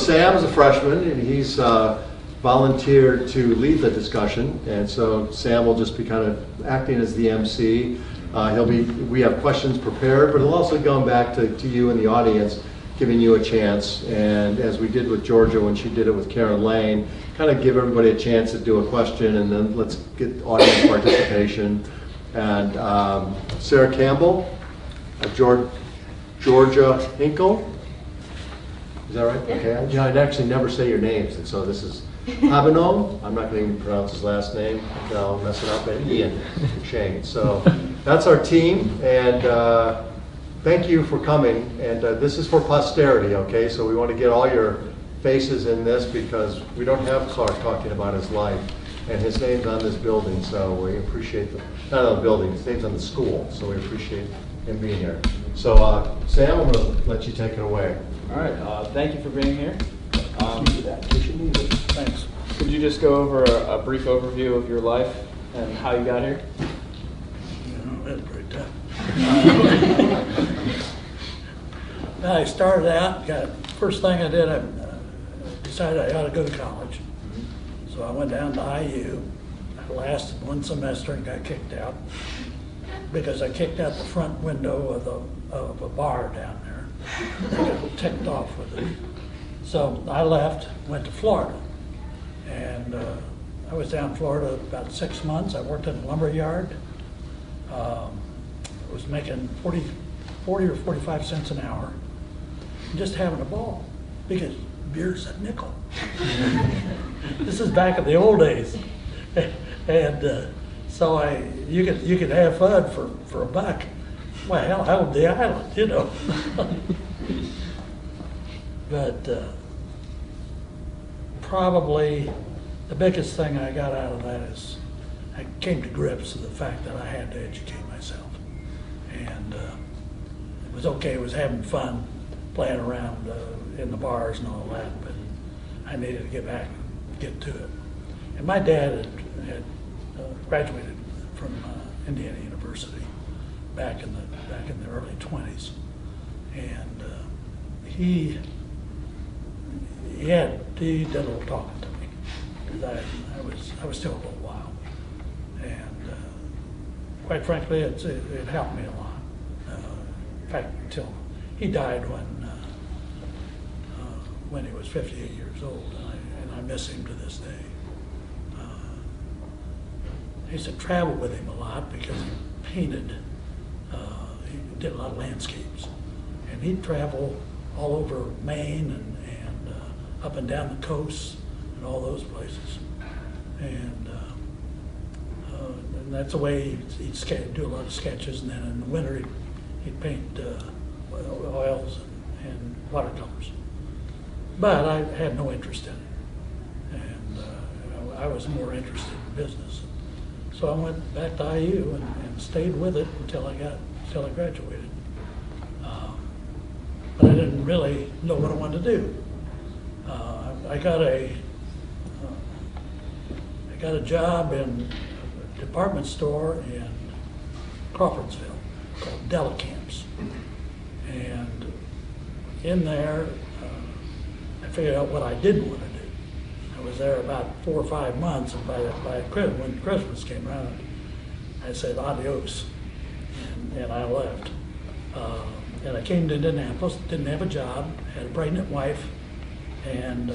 Sam is a freshman, and he's volunteered to lead the discussion, and so Sam will just be kind of acting as the MC. We have questions prepared, but he'll also go back to you in the audience, giving you a chance, and as we did with Georgia when she did it with Karen Lane, kind of give everybody a chance to do a question, and then let's get audience participation. And Sarah Campbell, Georgia Hinkle, is that right? Okay. You know, I'd actually never say your names, and so this is Habenom. I'm not going to pronounce his last name. I'll mess it up. And Ian Shane. So that's our team, and thank you for coming. And this is for posterity, okay? So we want to get all your faces in this because we don't have Clark talking about his life, and his name's on this building, so we appreciate not on the building, his name's on the school, so we appreciate him being here. So Sam, I'm going to let you take it away. All right, thank you for being here. Thanks. Could you just go over a brief overview of your life and how you got here? That's pretty tough. I started out, first thing I did, I decided I ought to go to college. So I went down to IU. I lasted one semester and got kicked out because I kicked out the front window of a bar down there. I got ticked off with it. So I left, went to Florida. And I was down in Florida about 6 months. I worked in a lumber yard. I was making 40 or 45 cents an hour, just having a ball because beer's a nickel. This is back in the old days, and so you could have fun for $1. Well, hell, out of the island, you know. But probably the biggest thing I got out of that is I came to grips with the fact that I had to educate myself. And it was okay, it was having fun playing around in the bars and all that, but I needed to get back and get to it. And my dad had graduated from Indiana University back in the early 20s. And he did a little talking to me because I was still a little wild, and quite frankly, it helped me a lot. In fact, until he died when he was 58 years old, and I miss him to this day. I used to travel with him a lot because he painted. He did a lot of landscapes, and he'd travel all over Maine and up and down the coast and all those places. And that's the way he'd do a lot of sketches, and then in the winter he'd paint oils and watercolors. But I had no interest in it, and I was more interested in business. So I went back to IU and stayed with it until I graduated. But I didn't really know what I wanted to do. I got a job in a department store in Crawfordsville called Delacamps, and in there I figured out what I didn't want to do. I was there about 4 or 5 months, and when Christmas came around, I said adios, and I left. And I came to Indianapolis, didn't have a job, had a pregnant wife, and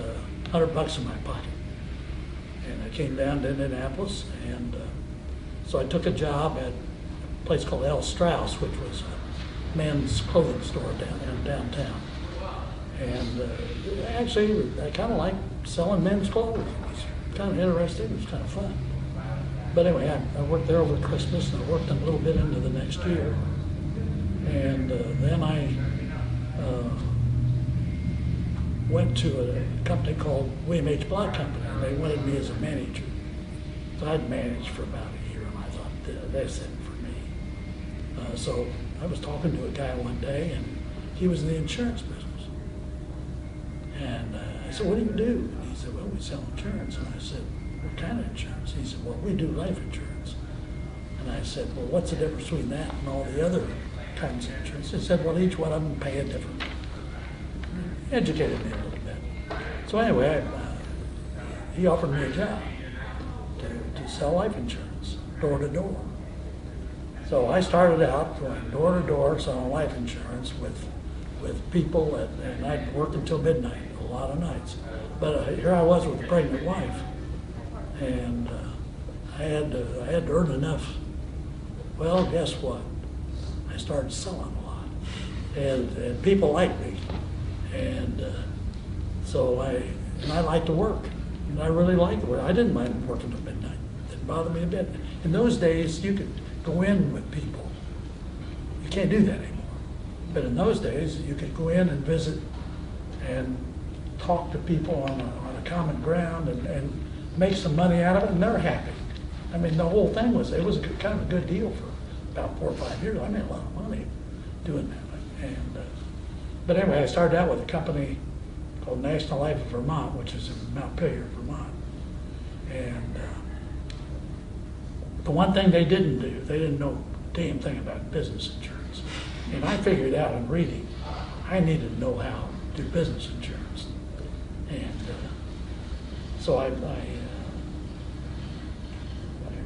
$100 in my pocket. And I came down to Indianapolis, and so I took a job at a place called L. Strauss, which was a men's clothing store downtown. And actually, I kind of liked selling men's clothes. It was kind of interesting, it was kind of fun. But anyway, I worked there over Christmas, and I worked a little bit into the next year. And then I went to a company called William H. Block Company, and they wanted me as a manager. So I'd managed for about a year, and I thought, that's it for me. So I was talking to a guy one day, and he was in the insurance business. And I said, what do you do? And he said, well, we sell insurance. And I said, what kind of insurance? He said, well, we do life insurance. And I said, well, what's the difference between that and all the other kinds of insurance? He said, well, each one of them pay a different. Educated me a little bit. So anyway, he offered me a job to sell life insurance, door to door. So I started out going door to door selling life insurance with people, and I'd work until midnight, a lot of nights. But here I was with a pregnant wife, and I had to earn enough. Well, guess what? I started selling a lot, and people liked me, and so I liked to work, and I really liked to work. I didn't mind working till midnight. It didn't bother me a bit. In those days, you could go in with people. You can't do that anymore. But in those days, you could go in and visit and talk to people on a common ground and make some money out of it, and they're happy. I mean, the whole thing was a kind of a good deal for about 4 or 5 years. I made a lot of money doing that. And but anyway, I started out with a company called National Life of Vermont, which is in Montpelier, Vermont. And the one thing they didn't do, they didn't know a damn thing about business insurance. And I figured out in reading, I needed to know how to do business insurance. And so I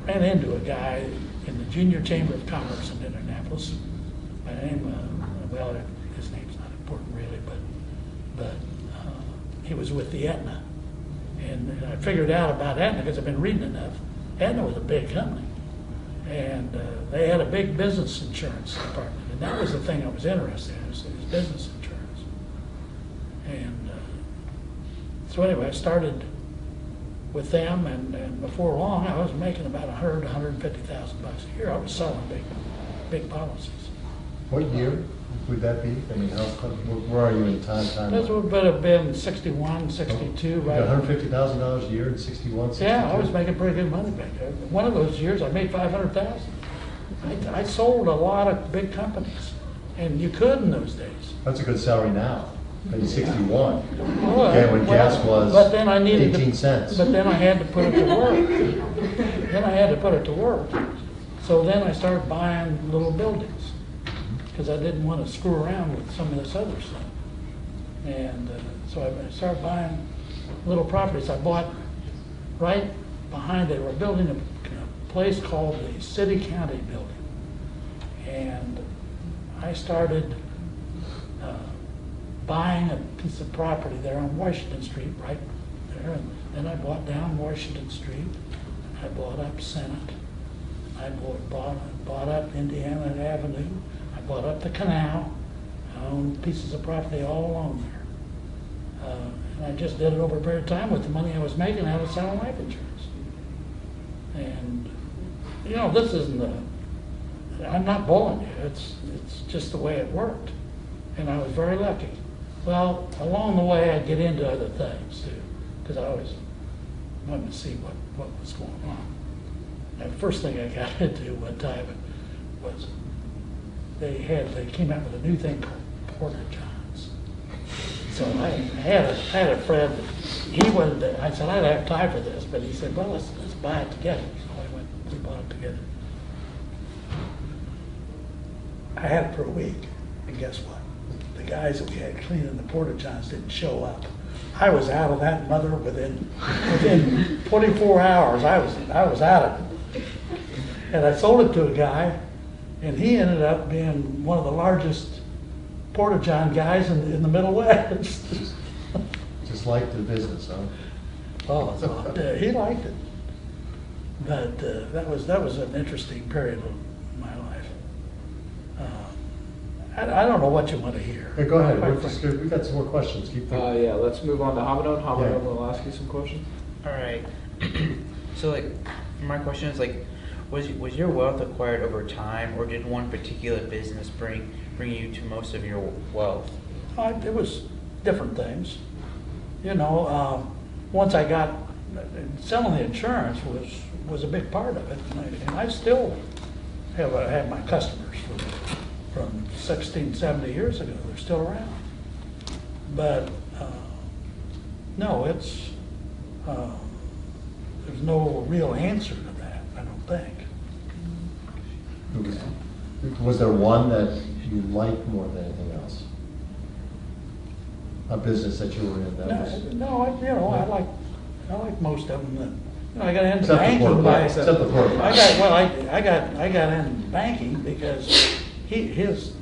ran into a guy in the Junior Chamber of Commerce in Indianapolis. By name, well, his name's not important really, but he was with the Aetna. And I figured out about Aetna because I've been reading enough. Aetna was a big company, and they had a big business insurance department, and that was the thing I was interested in, is business insurance. And so anyway, I started with them, and before long, I was making about $100,000 to $150,000 a year. I was selling big policies. What year would that be? I mean, where are you in time? This would have been 61, 62, You right? got $150,000 a year in 61, 62? Yeah, I was making pretty good money back there. One of those years, I made $500,000. I sold a lot of big companies, and you could in those days. That's a good salary now, in 61. Well, Okay, when gas was but then I needed 18 cents. But then I had to put it to work. So then I started buying little buildings, because I didn't want to screw around with some of this other stuff. And so I started buying little properties. I bought right behind, they were building a place called the City County Building. And I started buying a piece of property there on Washington Street, right there. And then I bought down Washington Street. I bought up Senate. I bought up Indiana Avenue. I bought up the canal. I owned pieces of property all along there. And I just did it over a period of time with the money I was making out of selling life insurance. And, you know, this isn't I'm not bullying you. It's just the way it worked. And I was very lucky. Well, along the way, I'd get into other things too, because I always wanted to see what was going on. And the first thing I got into one time was they came out with a new thing called Porter Johns. So I had a friend that I said, I don't have time for this, but he said, well, let's buy it together. So we bought it together. I had it for a week, and guess what? The guys that we had cleaning the Porter Johns didn't show up. I was out of that mother within 24 hours. I was out of it. And I sold it to a guy, and he ended up being one of the largest Porter John guys in the Middle West. Just like the business, huh? Oh, so, he liked it. But that was an interesting period of my life. I don't know what you want to hear. Hey, go ahead. We've got some more questions. Keep going. Yeah, let's move on to Habanot. Habanot Yeah. will ask you some questions. All right. So, my question is, was your wealth acquired over time, or did one particular business bring you to most of your wealth? It was different things. You know, once I got, selling the insurance was a big part of it, and I still have my customers from 16, 70 years ago. They're still around. But no, there's no real answer to that, I don't think. Was there one that you liked more than anything else? a business that you were in that was? I like most of them. I got into Except the banking corporate, by. except the corporate. I got in banking because his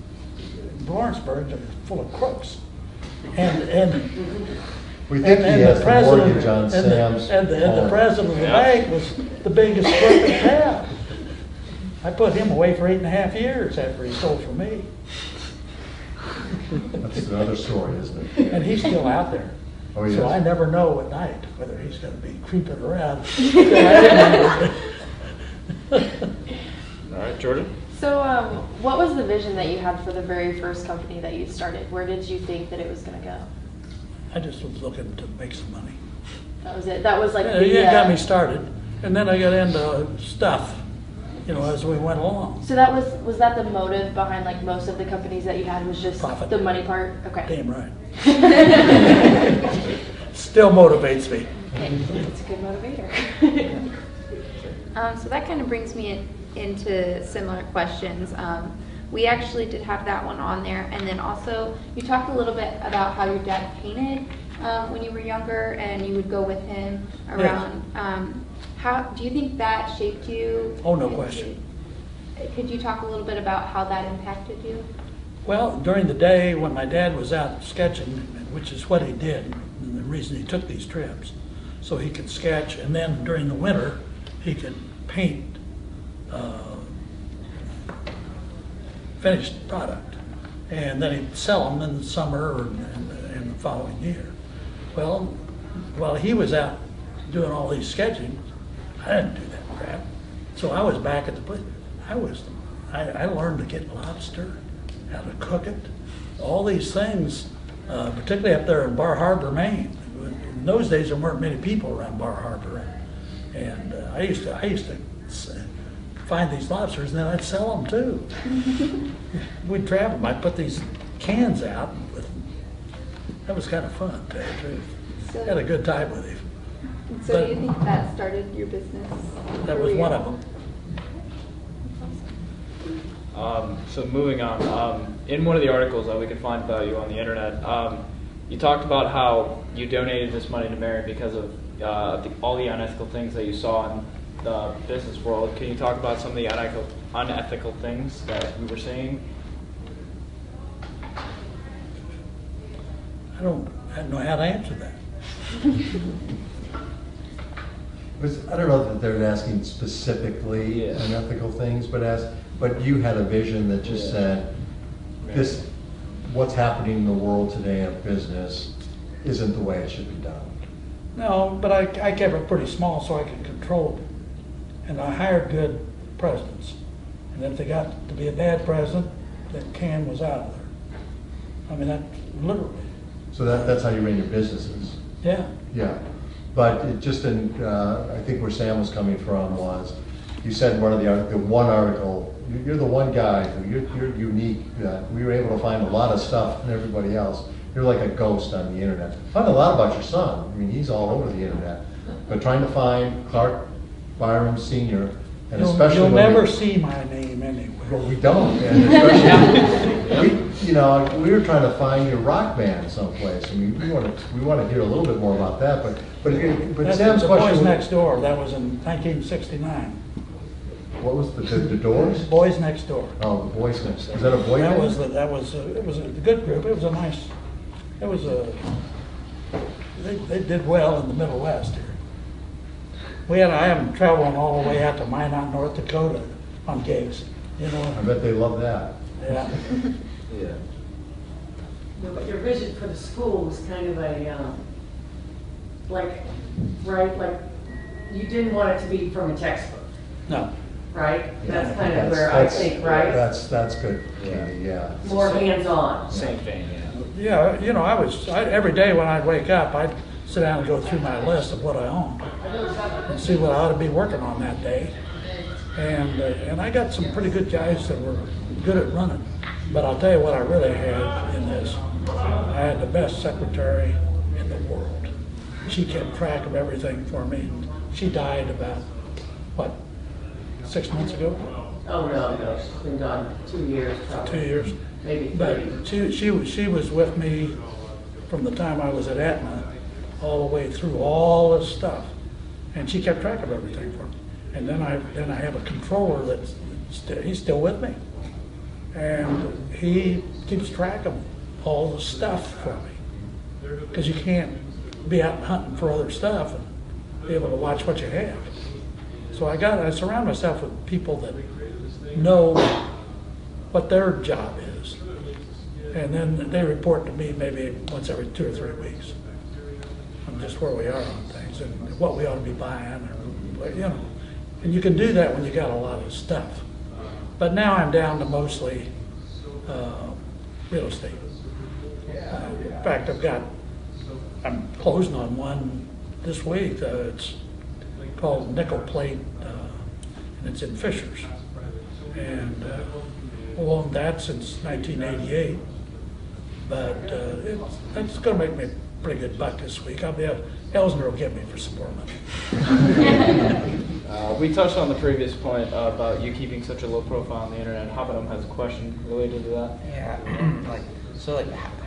Lawrenceburg is full of crooks, and We think he has the mortgage on Sam's and the home. president of the bank was the biggest crook in town. I put him away for 8.5 years after he stole from me, That's another story, isn't it? and he's still out there. Oh, he So is? I never know at night whether he's going to be creeping around. All right, Jordan? So, what was the vision that you had for the very first company that you started? Where did you think that it was going to go? I just was looking to make some money. That was it. That was like Yeah, the. it got me started, and then I got into stuff, as we went along. So that was that the motive behind like most of the companies that you had was just Profit. the money part? Okay. Damn right. Still motivates me. It's a good motivator. So that kind of brings me into similar questions. We actually did have that one on there, and then also you talked a little bit about how your dad painted when you were younger, and you would go with him around. How do you think that shaped you? Oh, no question. Could you talk a little bit about how that impacted you? Well, during the day when my dad was out sketching, which is what he did, and the reason he took these trips, so he could sketch, and then during the winter he could paint finished product, and then he'd sell them in the summer and the following year. Well, while he was out doing all these sketching, I didn't do that crap. So I was back at the place. I learned to get lobster, how to cook it, all these things, particularly up there in Bar Harbor, Maine. In those days, there weren't many people around Bar Harbor, and I used to find these lobsters, and then I'd sell them too. We'd travel. I'd put these cans out. That was kind of fun, to tell you the truth. Had a good time with him. So do you think that started your business? That was one of them. So moving on, in one of the articles that we could find about you on the internet, you talked about how you donated this money to Mary because of all the unethical things that you saw in the business world. Can you talk about some of the unethical things that you were seeing? I don't know how to answer that. I don't know that they're asking specifically unethical things, but you had a vision that just said, what's happening in the world today in business isn't the way it should be done. No, but I kept it pretty small so I could control it. And I hired good presidents. And if they got to be a bad president, then Can was out of there. I mean, that literally. So that's how you ran your businesses. Yeah. Yeah. But it just didn't, I think where Sam was coming from was, you said in one of the one article, you're the one guy who you're unique. We were able to find a lot of stuff from everybody else. You're like a ghost on the internet. Found a lot about your son. I mean, he's all over the internet. But trying to find Clark Byrum Sr. and especially You'll when never see my name anywhere. Well, we don't, and especially we were trying to find your rock band someplace. I mean, we want to hear a little bit more about that. But That's Sam's the question Boys was- Next Door. That was in 1969. What was the Doors? Boys Next Door. Oh, the Boys Next. Is that a boy band? It was a good group. It was a nice. It was a. They did well in the Middle West here. I am traveling all the way out to Minot, North Dakota, on gigs. I bet they love that. Yeah. Yeah. No, but your vision for the school was kind of a, like you didn't want it to be from a textbook, No. right? That's Yeah. kind of where I think, right? That's good, Katie, yeah. More hands-on. Same thing, yeah. Yeah, every day when I'd wake up, I'd sit down and go through my list of what I owned and see what I ought to be working on that day. And I got some pretty good guys that were good at running. But I'll tell you what I really had in this. I had the best secretary in the world. She kept track of everything for me. She died about, 6 months ago? Oh, no, she's been gone 2 years, probably. 2 years. Maybe 3. But she was with me from the time I was at Aetna all the way through all this stuff. And she kept track of everything for me. And then I have a controller he's still with me. And he keeps track of all the stuff for me. Because you can't be out hunting for other stuff and be able to watch what you have. So I surround myself with people that know what their job is. And then they report to me maybe once every 2 or 3 weeks on just where we are on things and what we ought to be buying, or, you know. And you can do that when you got a lot of stuff. But now I'm down to mostly real estate. In fact, I'm closing on one this week. It's called Nickel Plate, and it's in Fishers. And I've owned that since 1988. But it's going to make me a pretty good buck this week. Elsner will get me for some more money. We touched on the previous point about you keeping such a low profile on the internet. Hobbinum has a question related to that. Yeah.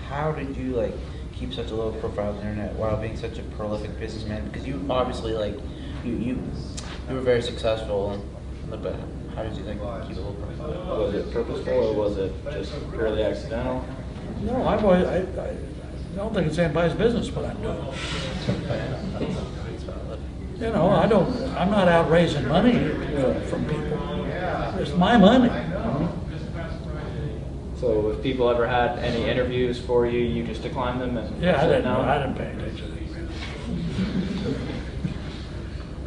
How did you keep such a low profile on the internet while being such a prolific businessman? Because you obviously you were very successful, but how did you keep a low profile? Was it purposeful or was it just purely accidental? No, I don't think it's anybody's business what I'm doing. You know, I'm not out raising money from people. It's my money. So if people ever had any interviews for you, you just declined them and Yeah, said no? I didn't pay attention.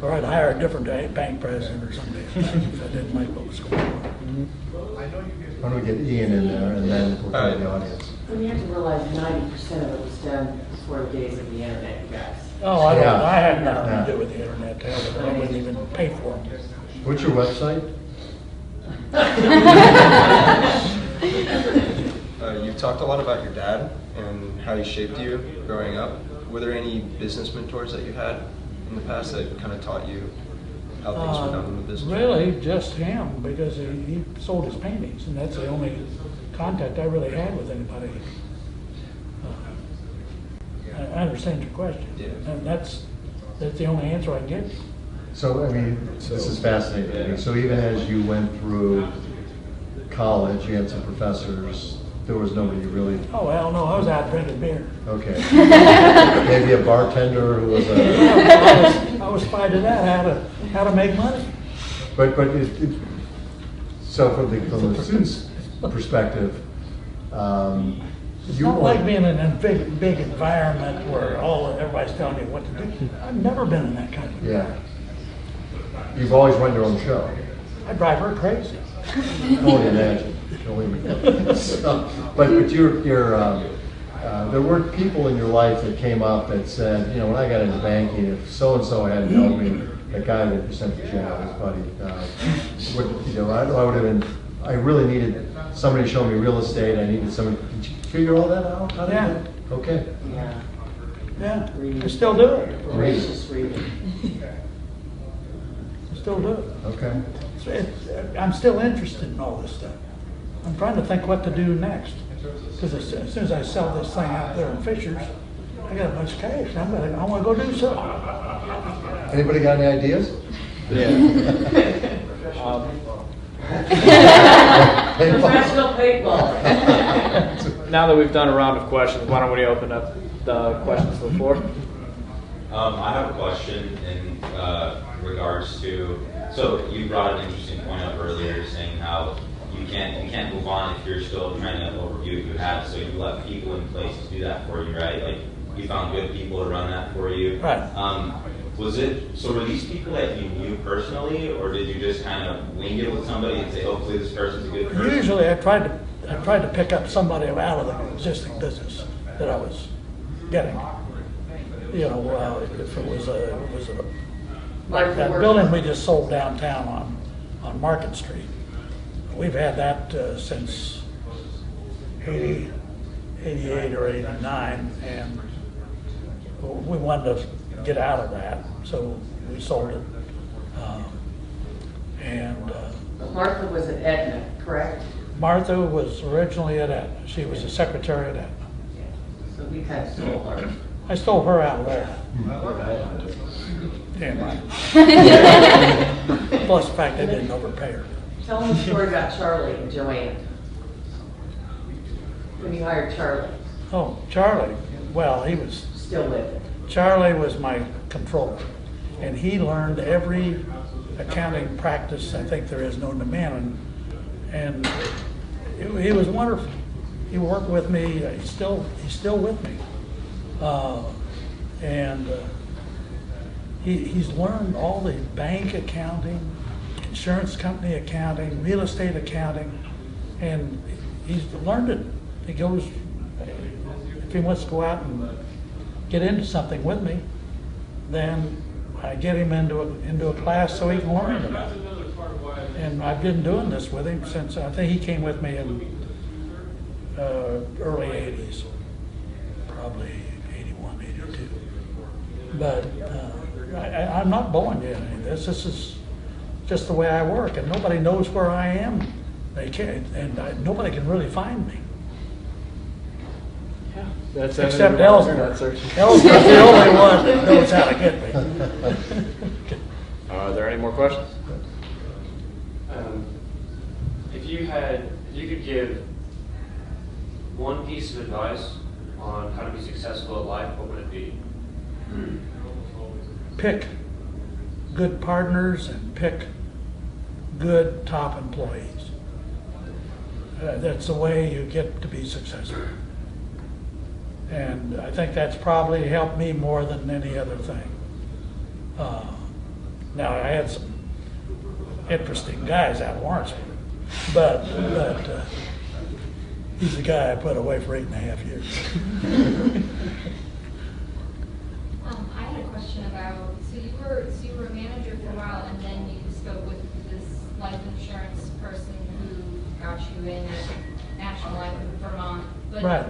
Or I'd hire a different bank president or something if I didn't like what was going on. Why don't we get Ian in there and then we'll go to the audience. Well, you have to realize 90% of it was done before the days of the internet, you guys. Oh, I don't. Yeah. I had nothing Yeah. to do with the internet. To hell with it. I wouldn't even pay for them. What's your website? You've talked a lot about your dad and how he shaped you growing up. Were there any business mentors that you had in the past that kind of taught you how things were done in the business? Really, just him, because he sold his paintings, and that's the only contact I really had with anybody. I understand your question, Yeah. and that's the only answer I can give you. So, I mean, this is fascinating to me. So even as you went through college, you had some professors, there was nobody you really, Oh, hell no, I was out drinking beer. okay. Maybe a bartender who was a, I was finding out how to make money. but so from the student's perspective, It's you not were- like being in a big environment where everybody's telling you what to do. I've never been in that kind of environment. Yeah. You've always run your own show. I drive her crazy. I can only imagine. I can only imagine. So, but there were people in your life that came up that said, you know, when I got into banking, if so-and-so hadn't helped me, that guy that you sent to jail, his buddy, I would have been, I really needed somebody to show me real estate. I needed somebody, did you figure all that out? How did Yeah. that? Okay. Yeah, Yeah, I still do it. voracious reading. I still do it. Okay. I'm still interested in all this stuff. I'm trying to think what to do next. Because as soon as I sell this thing out there in Fishers, I got a bunch of cash. I want to go do something. Anybody got any ideas? Yeah. Professional paintball. Now that we've done a round of questions, why don't we open up the questions to the floor? I have a question in regards to, so you brought an interesting point up earlier saying how you can't move on if you're still trying to overview what you have, so you let people in place to do that for you, right? Like you found good people to run that for you. Right. Were these people that you knew personally, or did you just kind of wing it with somebody and say, hopefully this person's a good person? Usually I tried to pick up somebody out of the existing business that I was getting. You know, if it was like that building we just sold downtown on Market Street. We've had that since 88 or 89, and we wanted to get out of that, so we sold it. Martha was at Aetna, correct? Martha was originally at Aetna. She was a secretary at Aetna. So You kind of stole her. I stole her out of there. Damn right. Plus the fact I didn't overpay her. Tell them the story about Charlie and Joanne. When you hired Charlie, Oh, Charlie, well, he was, still with it. Charlie was my controller. And he learned every accounting practice I think there is known to man. And he was wonderful. He worked with me. He's still with me. He's learned all the bank accounting, insurance company accounting, real estate accounting, and he's learned it. He goes, if he wants to go out and get into something with me, then I get him into a class so he can learn about it. And I've been doing this with him since, I think he came with me in early 80s, probably 81, 82. But I'm not blowing you any of this. This is just the way I work, and nobody knows where I am. They can't, and nobody can really find me. That's Except Ellsworth. Ellsworth's the only one that knows how to get me. Are there any more questions? If you could give one piece of advice on how to be successful at life, what would it be? Pick good partners and pick good top employees. That's the way you get to be successful. And I think that's probably helped me more than any other thing. Now, I had some interesting guys out of Lawrenceburg, but he's the guy I put away for 8.5 years. I had a question about, so you were a manager for a while, and then you spoke with this life insurance person who got you in at National Life of Vermont. But Right.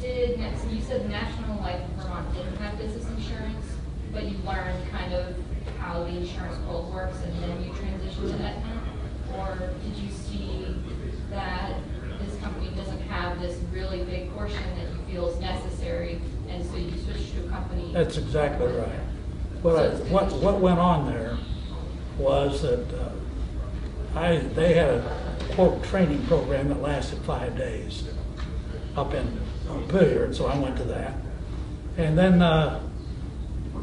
So you said National Life of Vermont didn't have business insurance, but you learned kind of how the insurance world works, and then you transitioned to Aetna? Or did you see that this company doesn't have this really big portion that you feel is necessary, and so you switched to a company? That's exactly right. What went on there was that they had a quote training program that lasted 5 days up in Montpelier, and so I went to that. And then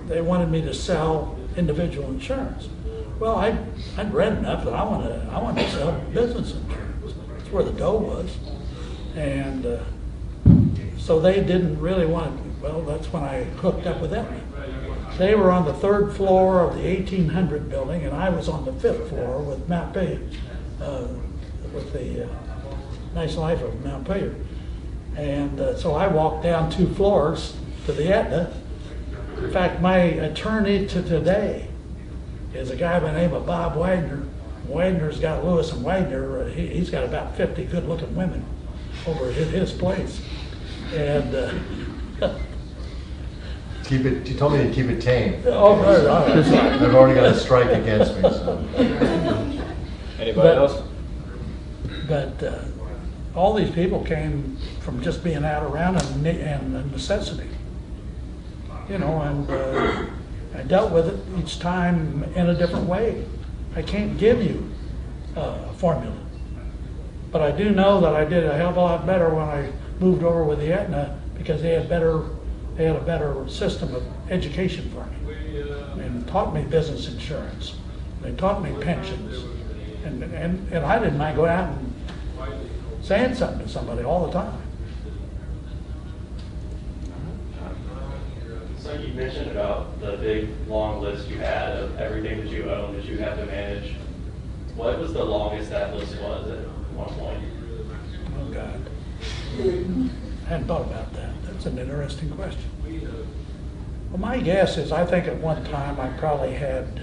they wanted me to sell individual insurance. Well, I'd read enough that I wanted to sell business insurance. That's where the dough was. And so they didn't really want to, well, that's when I hooked up with them. They were on the 3rd floor of the 1800 building, and I was on the 5th floor with Mount Pelier, with the Nice Life of Mount Pelier. And so I walked down 2 floors to the Aetna. In fact, my attorney to today is a guy by the name of Bob Wagner. Wagner's got Lewis and Wagner. He's got about 50 good-looking women over at his place. And Keep it. You told me to keep it tame. oh, right. I've already got a strike against me. So. Anybody else? But all these people came from just being out around and necessity. You know, and I dealt with it each time in a different way. I can't give you a formula. But I do know that I did a hell of a lot better when I moved over with the Aetna, because they had a better system of education for me, and taught me business insurance. They taught me pensions, and I didn't mind going out and saying something to somebody all the time. So you mentioned about the big long list you had of everything that you own that you have to manage. What was the longest that list was at one point? Oh God, I hadn't thought about that. That's an interesting question. Well, my guess is I think at one time I probably had,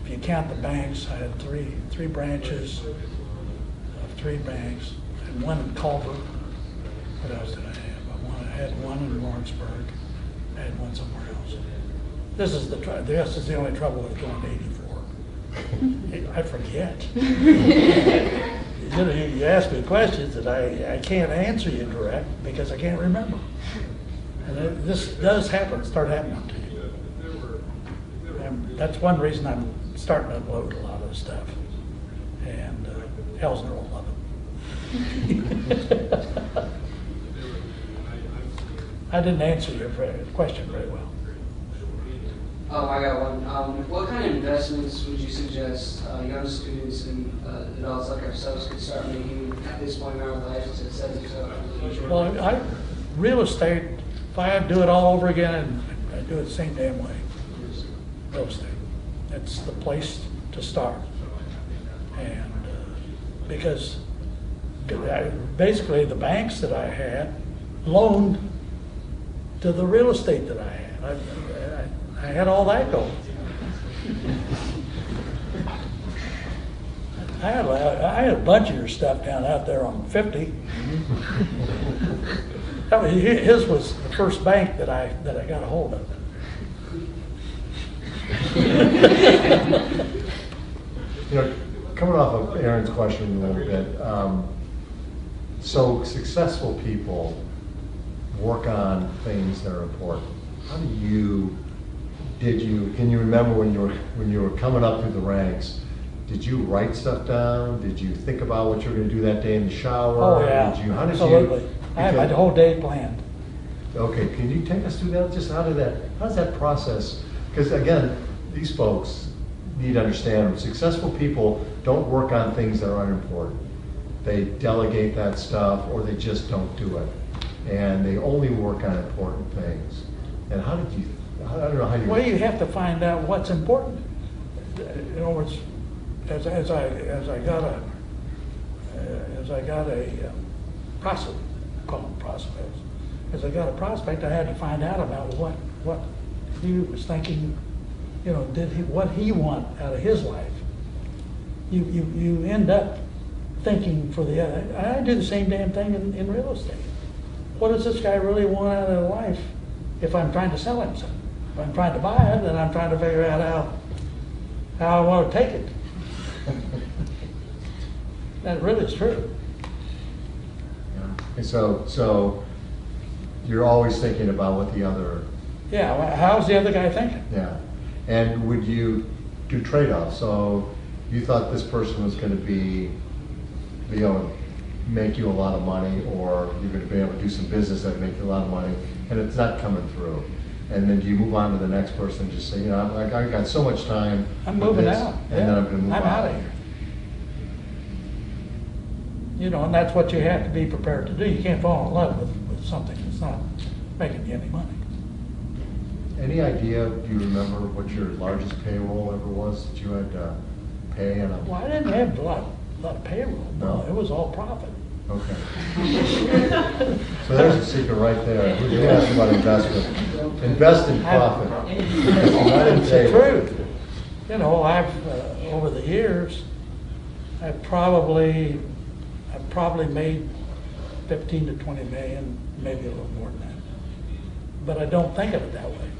if you count the banks, I had three branches of 3 banks, and one in Culver. What else did I have? I had one in Lawrenceburg. I had one somewhere else. This is the only trouble with going to 84. I forget. you know, you ask me questions that I can't answer you direct because I can't remember. And this does start happening to you. And that's one reason I'm starting to unload a lot of the stuff. And Elsner will love it. I didn't answer your question very well. I got one. What kind of investments would you suggest young students and adults like ourselves could start making at this point in our lives to set themselves up for the future? Well, real estate, if I had to do it all over again, I'd do it the same damn way. Real estate. That's the place to start. And because basically the banks that I had loaned to the real estate that I had. I had all that going. I had a bunch of your stuff down out there on 50. I mean, his was the first bank that I got a hold of. You know, coming off of Aaron's question a little bit, so successful people work on things that are important. How do you? Can you remember when you were coming up through the ranks? Did you write stuff down? Did you think about what you were going to do that day in the shower? Oh yeah, absolutely. I had my whole day planned. Okay, can you take us through that? Just how does that process? Because again, these folks need to understand successful people don't work on things that are unimportant. They delegate that stuff or they just don't do it. And they only work on important things. And I don't know how you... Well, you have to find out what's important. In other words, as I got a prospect, call them prospects. As I got a prospect, I had to find out about what he was thinking. You know, what he want out of his life. You end up thinking for the other. I do the same damn thing in real estate. What does this guy really want out of life? If I'm trying to sell him something, if I'm trying to buy it, then I'm trying to figure out how I want to take it. That really is true. Yeah. And so you're always thinking about what the other... Yeah, well, how's the other guy thinking? Yeah. And would you do trade-offs? So you thought this person was going to be able to make you a lot of money, or you're going to be able to do some business that make you a lot of money, and it's not coming through. And then do you move on to the next person and just say, you know, I got so much time. I'm moving out. And then I'm going to move on. I'm out of here. You know, and that's what you have to be prepared to do. You can't fall in love with something that's not making you any money. Any idea, do you remember what your largest payroll ever was that you had to pay? Well, I didn't have a lot of payroll. No, it was all profit. Okay. So there's a secret right there. We're going to ask about investment. Invest in profit. It's the truth. You know, I've over the years, I've probably made 15 to 20 million, maybe a little more than that. But I don't think of it that way.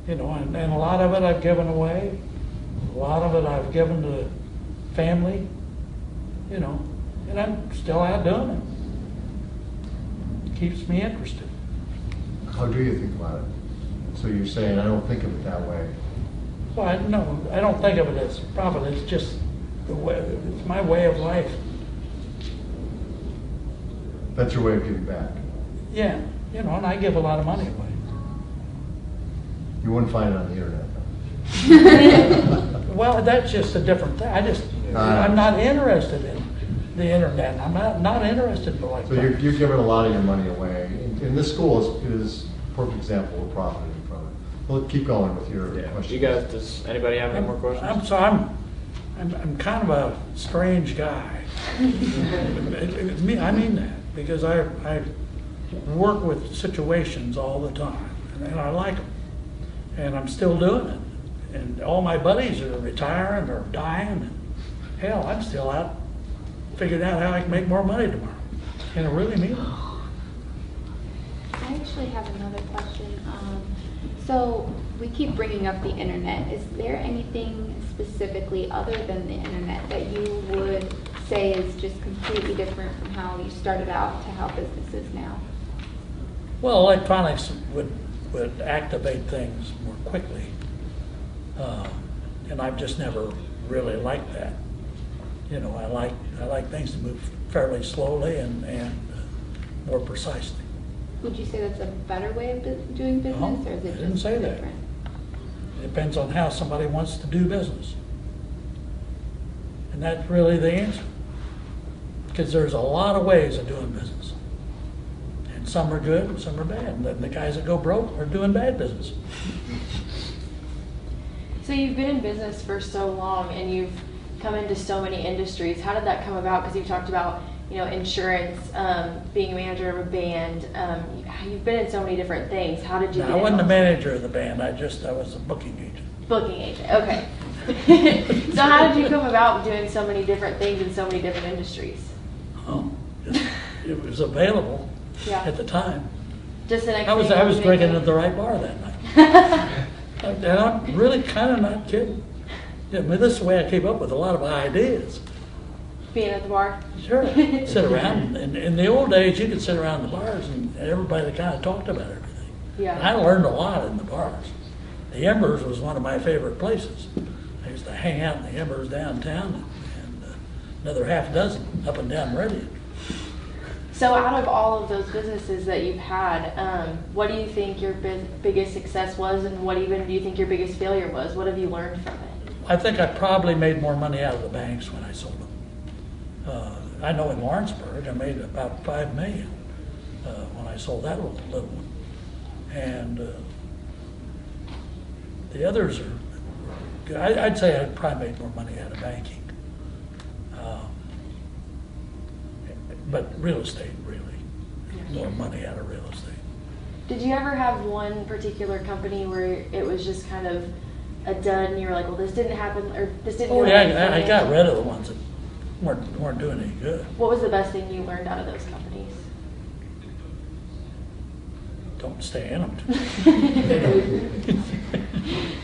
You know, and a lot of it I've given away. A lot of it I've given to family. You know, and I'm still out doing it. It keeps me interested. How do you think about it? So you're saying I don't think of it that way. Well, I don't think of it as profit. It's just the way. It's my way of life. That's your way of giving back. Yeah, you know, and I give a lot of money away. You wouldn't find it on the internet. Well, that's just a different thing. I'm not interested in the internet. I'm not interested in like. So you're giving a lot of your money away, and this school is a perfect example of profiting from it. Well, keep going with your question. You guys, does anybody have any more questions? I'm kind of a strange guy. I mean that because I work with situations all the time, and I like them, and I'm still doing it. And all my buddies are retiring or dying, and hell, I'm still out figuring out how I can make more money tomorrow. And I really mean it. I actually have another question. So we keep bringing up the internet. Is there anything specifically other than the internet that you would say is just completely different from how you started out to how business is now? Well, electronics would activate things more quickly. And I've just never really liked that. You know, I like things to move fairly slowly and more precisely. Would you say that's a better way of doing business, No, or is it I didn't just say that. different? It depends on how somebody wants to do business. And that's really the answer. Because there's a lot of ways of doing business. And some are good and some are bad. And then the guys that go broke are doing bad business. So you've been in business for so long and you've come into so many industries. How did that come about? Because you talked about, you know, insurance, being a manager of a band. You've been in so many different things. How did you? Now, I wasn't the manager of the band. I was a booking agent. Booking agent. Okay. So how did you come about doing so many different things in so many different industries? Oh, it was available at the time. Just the next. I was drinking at the right bar that night. And I'm really kind of not kidding. Yeah, I mean, this is the way I came up with a lot of ideas. Being at the bar? Sure. Sit around. In the old days, you could sit around the bars and everybody kind of talked about everything. Yeah. And I learned a lot in the bars. The Embers was one of my favorite places. I used to hang out in the Embers downtown and another half dozen up and down Meridian. So out of all of those businesses that you've had, what do you think your biggest success was, and what even do you think your biggest failure was? What have you learned from it? I think I probably made more money out of the banks when I sold them. I know in Lawrenceburg I made about $5 million when I sold that little one. And the others are, I'd say I probably made more money out of banking. But real estate, really, more money out of real estate. Did you ever have one particular company where it was just kind of a dud and you were like, well, this didn't happen, or this didn't Oh go yeah, like I got rid of the ones that weren't doing any good. What was the best thing you learned out of those companies? Don't stay in them.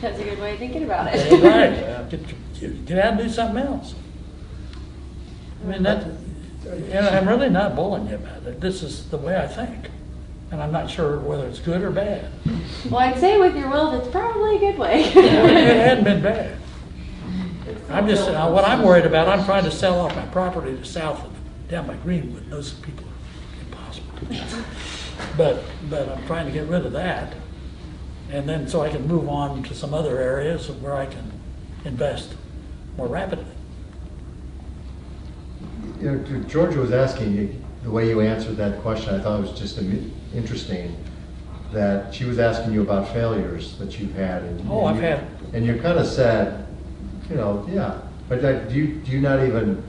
That's a good way of thinking about it. Right. Get out and do something else. I mean, and I'm really not bullying you about it. This is the way I think. And I'm not sure whether it's good or bad. Well, I'd say with your will, that's probably a good way. It hadn't been bad. I'm just, what I'm worried about, I'm trying to sell off my property to south of, down by Greenwood. Those people are impossible. But I'm trying to get rid of that. And then so I can move on to some other areas where I can invest more rapidly. You know, Georgia was asking you, the way you answered that question, I thought it was just interesting, that she was asking you about failures that you've had. I've had. And you kind of said, you know, yeah, but do you not even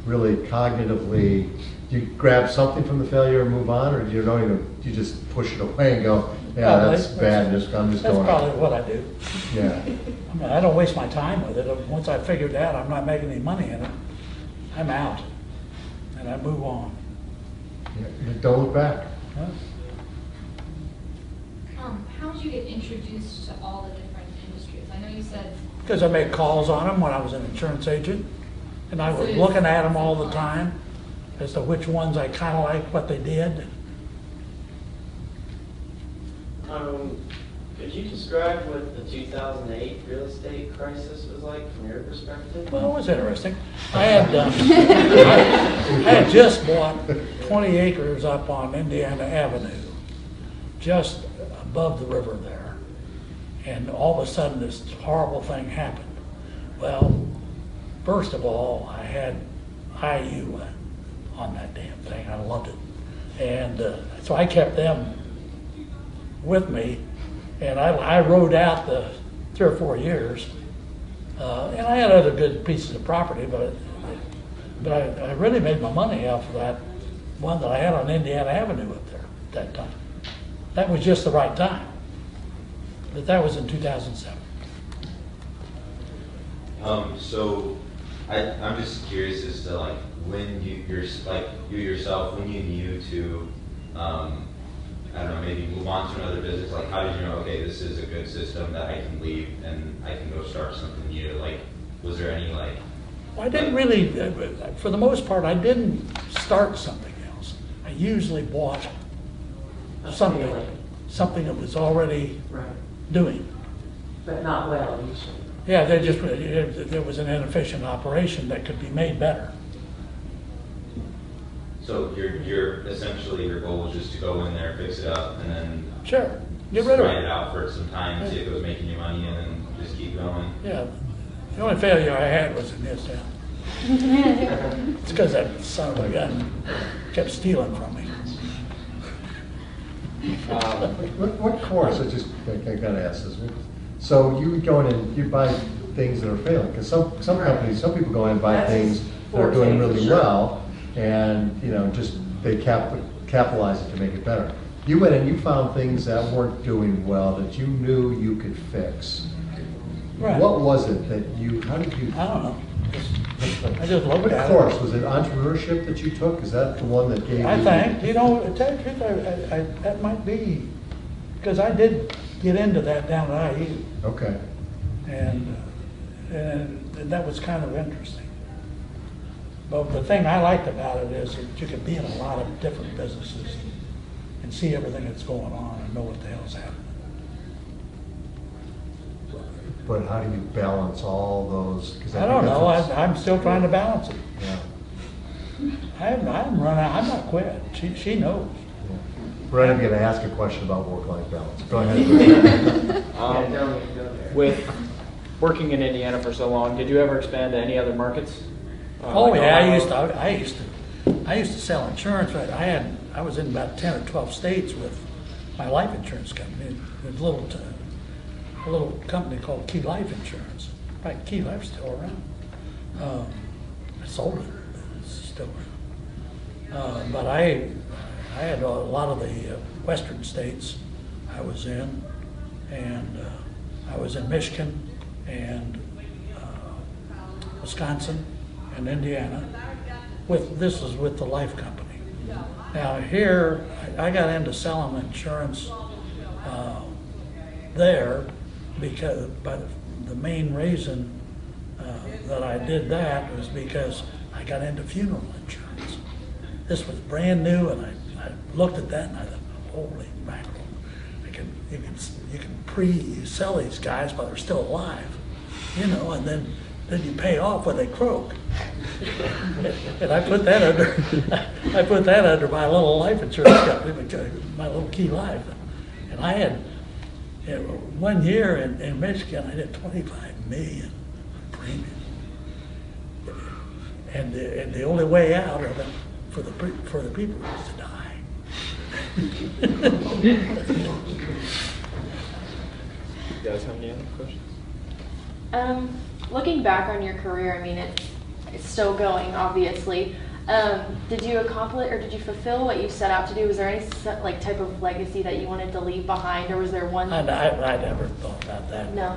really cognitively, do you grab something from the failure and move on, or do you just push it away and go, yeah, that's bad, I'm just going That's on. probably what I do. Yeah. I mean, I don't waste my time with it. Once I figured out I'm not making any money in it, I'm out. And I move on. Yeah, don't look back. Huh? How did you get introduced to all the different industries? I know you said. Because I made calls on them when I was an insurance agent, and I was looking at them all the time as to which ones I kind of liked what they did. Could you describe what the 2008 real estate crisis was like from your perspective? Well, it was interesting. I had I had just bought 20 acres up on Indiana Avenue, just above the river there, and all of a sudden this horrible thing happened. Well, first of all, I had IU on that damn thing. I loved it, and so I kept them with me. And I rode out the 3 or 4 years, and I had other good pieces of property, but I really made my money off of that one that I had on Indiana Avenue up there at that time. That was just the right time, but that was in 2007. So I'm just curious as to like when you yourself, when you knew to I don't know, maybe move on to another business. Like, how did you know, okay, this is a good system that I can leave and I can go start something new? Like, was there any, like, Well, I didn't really, for the most part, I didn't start something else. I usually bought something that was already Right, doing. but not well usually. Yeah, there was an inefficient operation that could be made better. So you're essentially, your goal was just to go in there, fix it up, and then Sure, get rid of try it it. out for some time, see if it was making you money, and then just keep going. Yeah, the only failure I had was in this town. It's because that son of a gun kept stealing from me. What course, I gotta ask this. So you would go in and you buy things that are failing, because some companies, some people go in and buy That's things his that are doing forte, really sure. well, and, just, they capitalize it to make it better. You went and you found things that weren't doing well, that you knew you could fix. Right. What was it that how did you? I don't know. I just looked What at course, it. was it entrepreneurship that you took? Is that the one that gave you? I think, to tell you the truth, that might be, because I did get into that down at IU, Okay. and that was kind of interesting. But the thing I liked about it is that you could be in a lot of different businesses and see everything that's going on and know what the hell's happening. But how do you balance all those? 'Cause I think don't that's know, what's- I'm still trying to balance it. Yeah. I'm not quit, she knows. Brett, I'm gonna ask a question about work-life balance. Go ahead. With working in Indiana for so long, did you ever expand to any other markets? Oh, Like yeah, Ohio? I used to sell insurance, right? I was in about 10 or 12 states with my life insurance company. There's a little company called Key Life Insurance. Right, Key Life's still around. I sold it, but it's still around. But I had a lot of the western states I was in, and I was in Michigan and Wisconsin and Indiana. This was with the life company. Now here, I got into selling insurance there because, but the main reason that I did that was because I got into funeral insurance. This was brand new, and I looked at that and I thought, holy mackerel! You can pre-sell these guys while they're still alive, and then you pay off when they croak. And I put that under my little life insurance company, my little Key Life. And I had, 1 year in Michigan, I did $25 million premium. And the only way out of it for the people was to die. You guys have any other questions? Looking back on your career, I mean, it's still going, obviously. Did you accomplish or did you fulfill what you set out to do? Was there any type of legacy that you wanted to leave behind, or was there one? I never thought about that. No.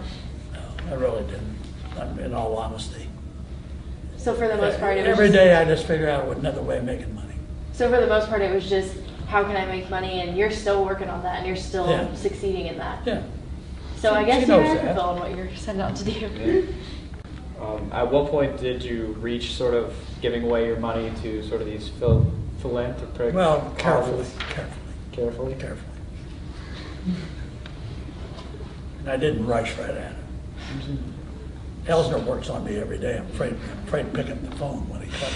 No, I really didn't. In all honesty. So for the most part, it was Every just, day I just figure out another way of making money. So for the most part, it was just, how can I make money? And you're still working on that, and you're still Yeah. succeeding in that. Yeah. So I She guess you knows are that. fulfilling what you're set out to do. At what point did you reach sort of giving away your money to sort of these philanthropic Well, carefully. Carefully? And I didn't rush right at it. Elsner works on me every day. I'm afraid to pick up the phone when he calls.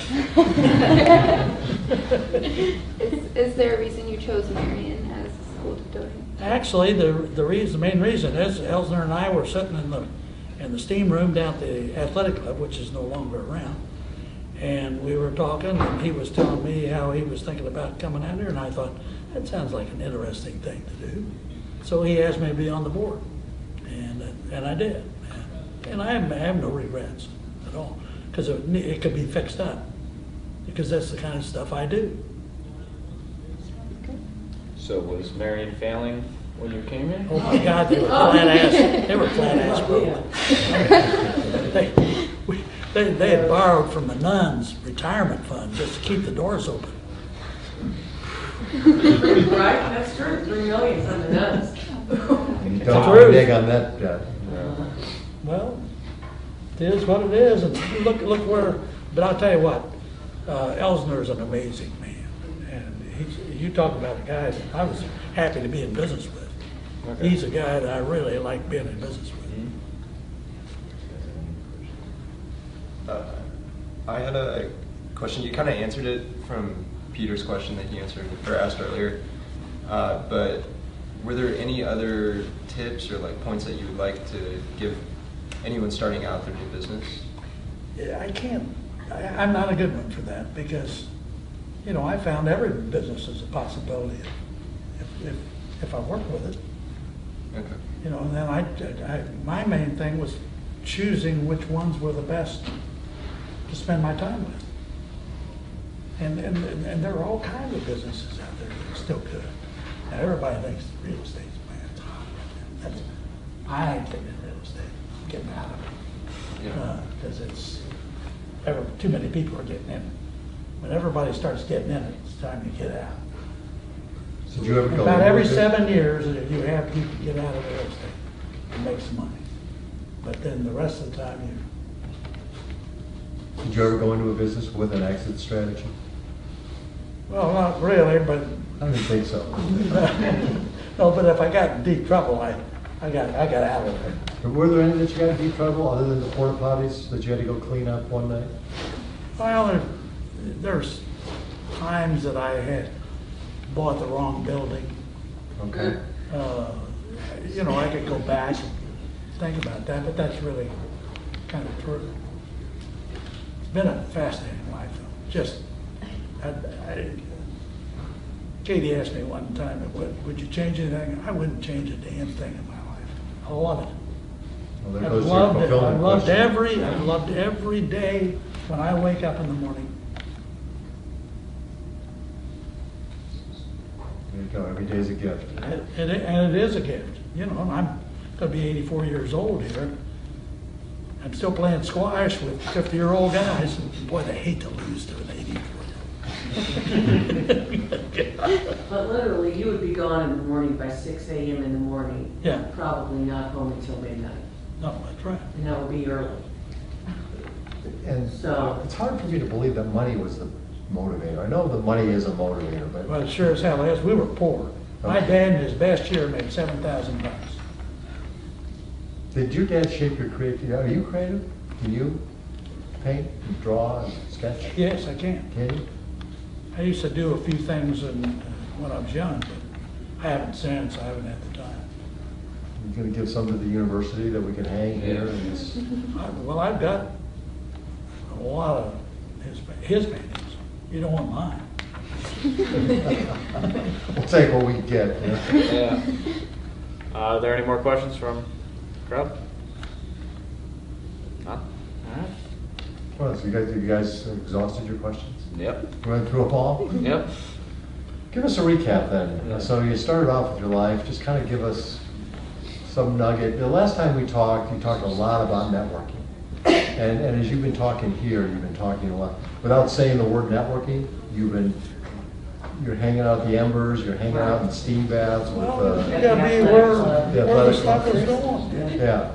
Is there a reason you chose Marion as the school custodian? Actually, the main reason is Elsner and I were sitting in the steam room down at the athletic club, which is no longer around, and we were talking, and he was telling me how he was thinking about coming out here, and I thought, that sounds like an interesting thing to do. So he asked me to be on the board, and I did. And I have no regrets at all, because it could be fixed up, because that's the kind of stuff I do. So was Marion failing when you came in? Oh my God, they were flat ass broke. They had borrowed from the nuns' retirement fund just to keep the doors open. Right, that's true, 3 million from the nuns. And you don't dig on that, Well, It is what it is, and look where, but I'll tell you what, Elsner's an amazing man. And you talk about a guy that I was happy to be in business with. Okay. He's a guy that I really like being in business with. I had a question. You kind of answered it from Peter's question that he answered or asked earlier. But were there any other tips or like points that you would like to give anyone starting out their new business? Yeah, I'm not a good one for that because, I found every business is a possibility if I work with it. Okay. And then my main thing was choosing which ones were the best to spend my time with. And there are all kinds of businesses out there that are still good. And everybody thinks real estate's, man, it's hot. I ain't getting in real estate. I'm getting out of it. Because too many people are getting in it. When everybody starts getting in it, it's time to get out. So did you ever go About into every it? 7 years, you have people get out of real estate and make some money. But then the rest of the time, Did you ever go into a business with an exit strategy? well, not really, but I didn't think so. no. But if I got in deep trouble, I got out of there. But were there any that you got in deep trouble other than the porta potties that you had to go clean up one night? Well, there's times that I had bought the wrong building. Okay. I could go back and think about that, but that's really kind of true. It's been a fascinating life, though. Katie asked me one time, would you change anything? I wouldn't change a damn thing in my life. I love it. Well, there I goes your loved it. I fulfillment loved question. every day when I wake up in the morning. There you go. Every day's a gift. And it is a gift. I'm going to be 84 years old here. I'm still playing squash with 50-year-old guys. Boy, they hate to lose to an 84-year-old. But literally, you would be gone in the morning by 6 a.m. in the morning. Yeah. Probably not home until midnight, No, that's right. and that would be early. And So- it's hard for me to believe that money was the motivator. I know that money is a motivator, but Well, it sure as hell is. We were poor. My dad in his best year made $7,000. did your dad shape your creativity? Are you creative? Can you paint, and draw, and sketch? Yes, I can. Can you? I used to do a few things when I was young, but I haven't since. I haven't had the time. You going to give some to the university that we can hang here? And this? Well, I've got a lot of his paintings. You don't want mine. We'll take what we get. Yeah. Are there any more questions from the crowd? None? All right. Well, so you guys exhausted your questions? Yep. Went through them all? Yep. Give us a recap then. So you started off with your life. Just kind of give us some nugget. The last time we talked, you talked a lot about networking. And as you've been talking here, you've been talking a lot. Without saying the word networking, you're hanging out at the Embers, you're hanging out in steam baths with You gotta be where the athletic stuff is club. going. Yeah.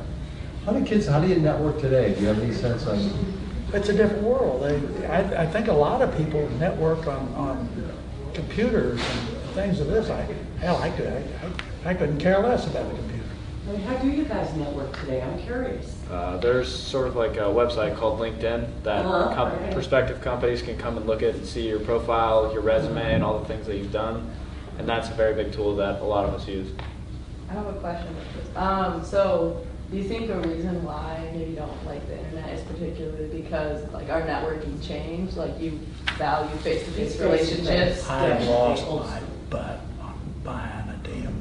How do you network today? Do you have any sense on? It's a different world. I think a lot of people network on computers and things of this. I couldn't care less about a computer. I mean, how do you guys network today? I'm curious. There's sort of like a website called LinkedIn that Okay. prospective companies can come and look at and see your profile, your resume, and all the things that you've done. And that's a very big tool that a lot of us use. I have a question. So do you think the reason why maybe you don't like the internet is particularly because like our networking changed? Like you value face-to-face relationships? I lost my butt on buying a damn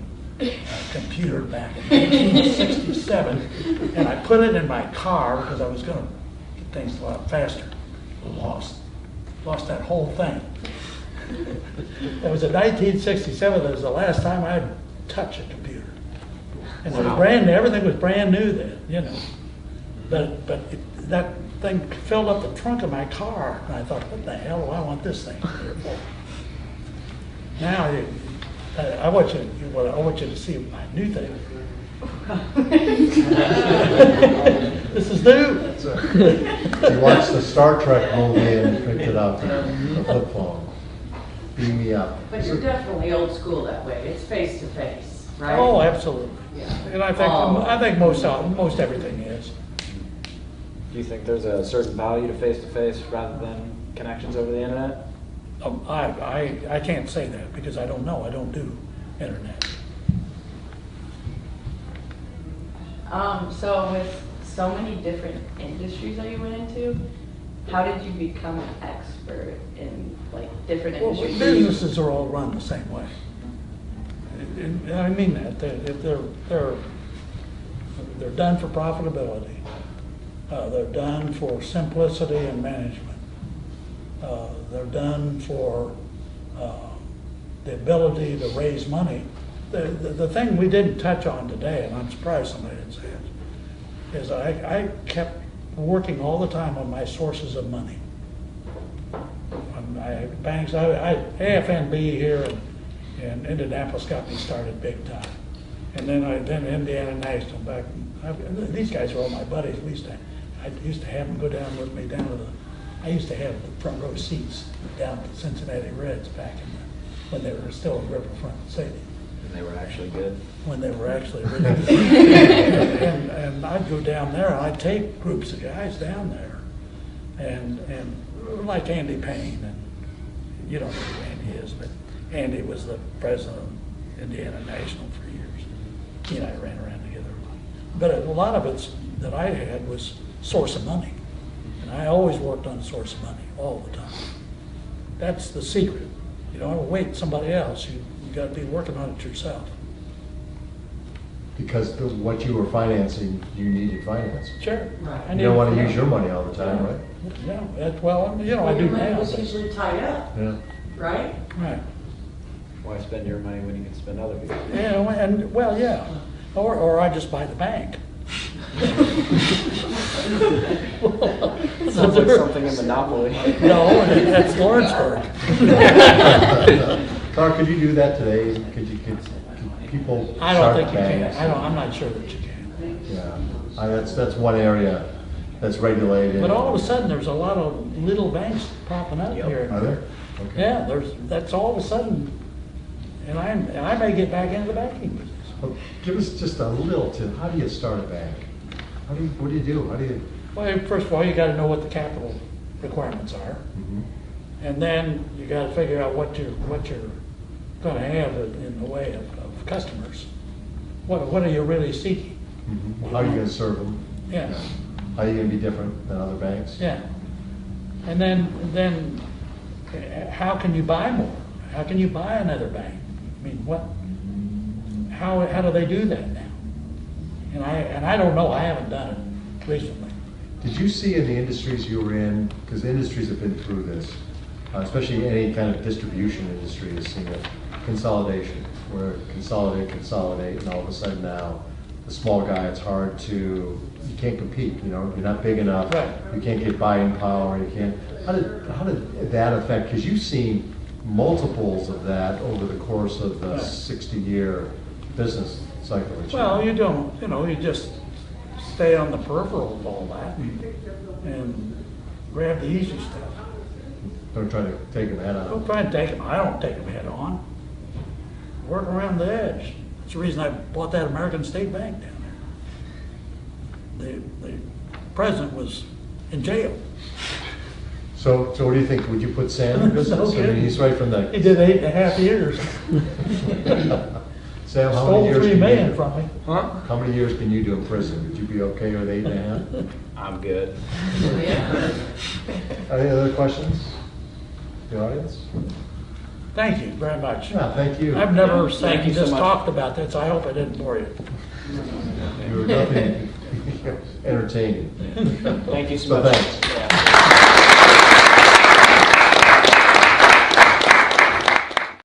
computer back in 1967, and I put it in my car because I was going to get things a lot faster. Lost that whole thing. It was in 1967. That was the last time I'd touch a computer, and it was everything was brand new then, But that thing filled up the trunk of my car, and I thought, what the hell do I want this thing here for? Now, I want you to see my new thing. This is new. That's right. You watched the Star Trek movie and picked it up, the flip phone. Beam me up. But you're definitely old school that way. It's face to face, right? Oh, absolutely. Yeah. And I think most everything is. Do you think there's a certain value to face rather than connections over the internet? I can't say that because I don't know. I don't do internet. So with so many different industries that you went into, how did you become an expert in like different Well, industries? businesses are all run the same way. And I mean that. They're done for profitability. They're done for simplicity and management. They're done for the ability to raise money. The thing we didn't touch on today, and I'm surprised somebody didn't say it, is I kept working all the time on my sources of money. Banks, AFNB here in Indianapolis got me started big time. And then Indiana National back, these guys are all my buddies. I used to have them go down with me I used to have the front row seats down to Cincinnati Reds back when they were still in Riverfront City. And they were actually good. When they were actually really good. and I'd go down there, and I'd take groups of guys down there, and like Andy Payne, and you don't know who Andy is, but Andy was the president of Indiana National for years. He and I ran around together a lot. But a lot of it that I had was source of money. And I always worked on source of money, all the time. That's the secret. You don't ever wait somebody else. You got to be working on it yourself. Because what you were financing, you needed finance. Sure. Right. You don't want to use your money all the time, right? Yeah, well, I do Your money now. was but- usually tied up, Yeah. right? Right. Why spend your money when you can spend other people's? Yeah, and, well, yeah. Or I just buy the bank. Sounds like something in Monopoly. No, that's Lawrenceburg. Clark, could you do that today? Could people I don't start think you can. banks? I'm not sure that you can. Yeah, that's one area that's regulated. But all of a sudden, there's a lot of little banks popping up here. Are there? Okay. Yeah, that's all of a sudden, and I may get back into the banking business. Well, give us just a little tip. How do you start a bank? What do you do? How do you? Well, first of all, you got to know what the capital requirements are, and then you got to figure out what you're going to have in the way of customers. What are you really seeking? How are you going to serve them? Yeah. How are you going to be different than other banks? Yeah. And then how can you buy more? How can you buy another bank? I mean, how do they do that now? And I don't know. I haven't done it recently. Did you see in the industries you were in, because the industries have been through this, especially any kind of distribution industry has seen it, consolidation, where consolidate, and all of a sudden now, the small guy, it's hard you can't compete, you're not big enough, Right. You can't get buying power, you can't, how did that affect, because you've seen multiples of that over the course of the 60-year business cycle. Well, you don't, you just stay on the peripheral of all that and grab the easy stuff. Don't try to take them head on. Don't try and take them. I don't take them head on. Work around the edge. That's the reason I bought that American State Bank down there. The president was in jail. So what do you think? Would you put Sam in business? No I mean, kidding. he's right from the. He did 8.5 years. Sam, how Stole many years? $3 million from me. Huh? How many years can you do in prison? Would you be okay with 8.5? I'm good. Any other questions? The audience? Thank you very much. Yeah, thank you. I've never Thank sat you and so just much. talked about this. I hope I didn't bore you. You were definitely entertaining. Thank you so So much. thanks.